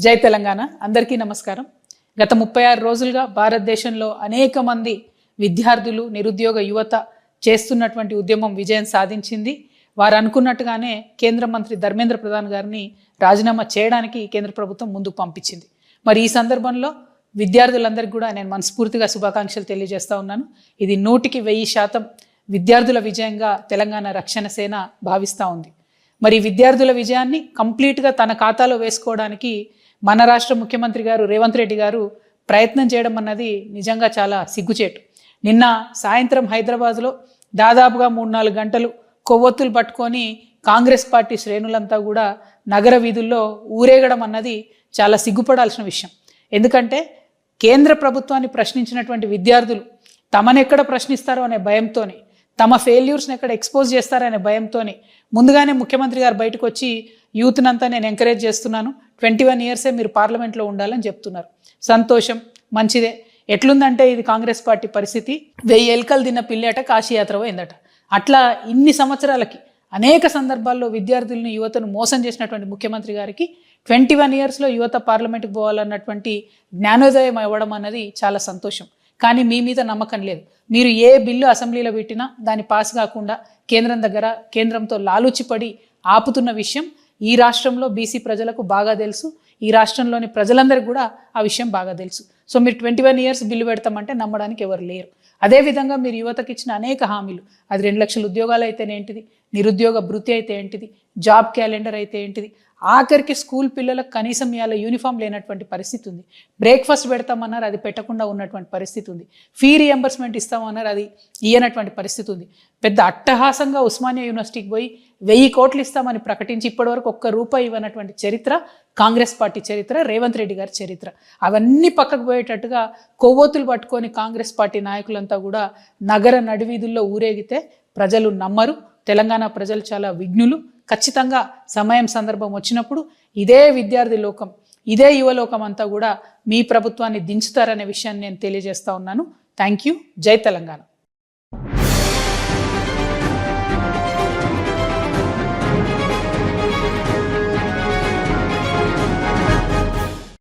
జై తెలంగాణ అందరికీ నమస్కారం. గత 36 రోజులుగా భారతదేశంలో అనేక మంది విద్యార్థులు నిరుద్యోగ యువత చేస్తున్నటువంటి ఉద్యమం విజయం సాధించింది. వారు అనుకున్నట్టుగానే కేంద్ర మంత్రి ధర్మేంద్ర ప్రధాన్ గారిని రాజీనామా చేయడానికి కేంద్ర ప్రభుత్వం ముందుకు పంపించింది. మరి ఈ సందర్భంలో విద్యార్థులందరికీ కూడా నేను మనస్ఫూర్తిగా శుభాకాంక్షలు తెలియజేస్తా ఉన్నాను. ఇది 100% విద్యార్థుల విజయంగా తెలంగాణ రక్షణ సేన భావిస్తూ ఉంది. మరి విద్యార్థుల విజయాన్ని కంప్లీట్గా తన ఖాతాలో వేసుకోవడానికి మన రాష్ట్ర ముఖ్యమంత్రి గారు రేవంత్ రెడ్డి గారు ప్రయత్నం చేయడం అన్నది నిజంగా చాలా సిగ్గుచేటు. నిన్న సాయంత్రం హైదరాబాద్లో దాదాపుగా 3-4 గంటలు కొవ్వొత్తులు పట్టుకొని కాంగ్రెస్ పార్టీ శ్రేణులంతా కూడా నగర వీధుల్లో ఊరేగడం అన్నది చాలా సిగ్గుపడాల్సిన విషయం. ఎందుకంటే కేంద్ర ప్రభుత్వాన్ని ప్రశ్నించినటువంటి విద్యార్థులు తమనెక్కడ ప్రశ్నిస్తారో అనే భయంతోనే, తమ ఫెయిల్యూర్స్ని ఎక్కడ ఎక్స్పోజ్ చేస్తారనే భయంతోనే ముందుగానే ముఖ్యమంత్రి గారు బయటకు వచ్చి యూత్నంతా నేను ఎంకరేజ్ చేస్తున్నాను, 21 ఇయర్సే మీరు పార్లమెంట్లో ఉండాలని చెప్తున్నారు. సంతోషం, మంచిదే. ఎట్లుందంటే ఇది కాంగ్రెస్ పార్టీ పరిస్థితి, 1000 ఎలుకలు తిన్న పిల్లేట కాశీయాత్ర పోయిందట. అట్లా ఇన్ని సంవత్సరాలకి అనేక సందర్భాల్లో విద్యార్థులను యువతను మోసం చేసినటువంటి ముఖ్యమంత్రి గారికి 21 ఇయర్స్లో యువత పార్లమెంట్కి పోవాలన్నటువంటి జ్ఞానోదయం ఇవ్వడం అన్నది చాలా సంతోషం. కానీ మీ మీద నమ్మకం లేదు. మీరు ఏ బిల్లు అసెంబ్లీలో పెట్టినా దాన్ని పాస్ కాకుండా కేంద్రంతో లాలూచిపడి ఆపుతున్న విషయం ఈ రాష్ట్రంలో బీసీ ప్రజలకు బాగా తెలుసు. ఈ రాష్ట్రంలోని ప్రజలందరికీ కూడా ఆ విషయం బాగా తెలుసు. సో మీరు 21 ఇయర్స్ బిల్లు పెడతామంటే నమ్మడానికి ఎవరు లేరు. అదేవిధంగా మీరు యువతకి ఇచ్చిన అనేక హామీలు, అది 2 లక్షల ఉద్యోగాలు అయితే ఏంటిది, నిరుద్యోగ భృతి అయితే ఏంటిది, జాబ్ క్యాలెండర్ అయితే ఏంటిది, ఆఖరికి స్కూల్ పిల్లలకు కనీసం ఇవాళ యూనిఫామ్ లేనటువంటి పరిస్థితి ఉంది. బ్రేక్ఫాస్ట్ పెడతామన్నారు, అది పెట్టకుండా ఉన్నటువంటి పరిస్థితి ఉంది. ఫీ రియంబర్స్మెంట్ ఇస్తామన్నారు, అది ఇయ్యనటువంటి పరిస్థితి ఉంది. పెద్ద అట్టహాసంగా ఉస్మానియా యూనివర్సిటీకి పోయి 1000 కోట్లు ఇస్తామని ప్రకటించి ఇప్పటివరకు ₹1 ఇవ్వనటువంటి చరిత్ర కాంగ్రెస్ పార్టీ చరిత్ర, రేవంత్ రెడ్డి గారి చరిత్ర. అవన్నీ పక్కకు పోయేటట్టుగా కొవ్వొత్తులు పట్టుకొని కాంగ్రెస్ పార్టీ నాయకులంతా కూడా నగర నడివీధుల్లో ఊరేగితే ప్రజలు నమ్మరు. తెలంగాణ ప్రజలు చాలా విఘ్నులు. ఖచ్చితంగా సమయం సందర్భం వచ్చినప్పుడు ఇదే విద్యార్థి లోకం, ఇదే యువలోకం అంతా కూడా మీ ప్రభుత్వాన్ని దించుతారనే విషయాన్ని నేను తెలియజేస్తా ఉన్నాను. Thank you. జై తెలంగాణ.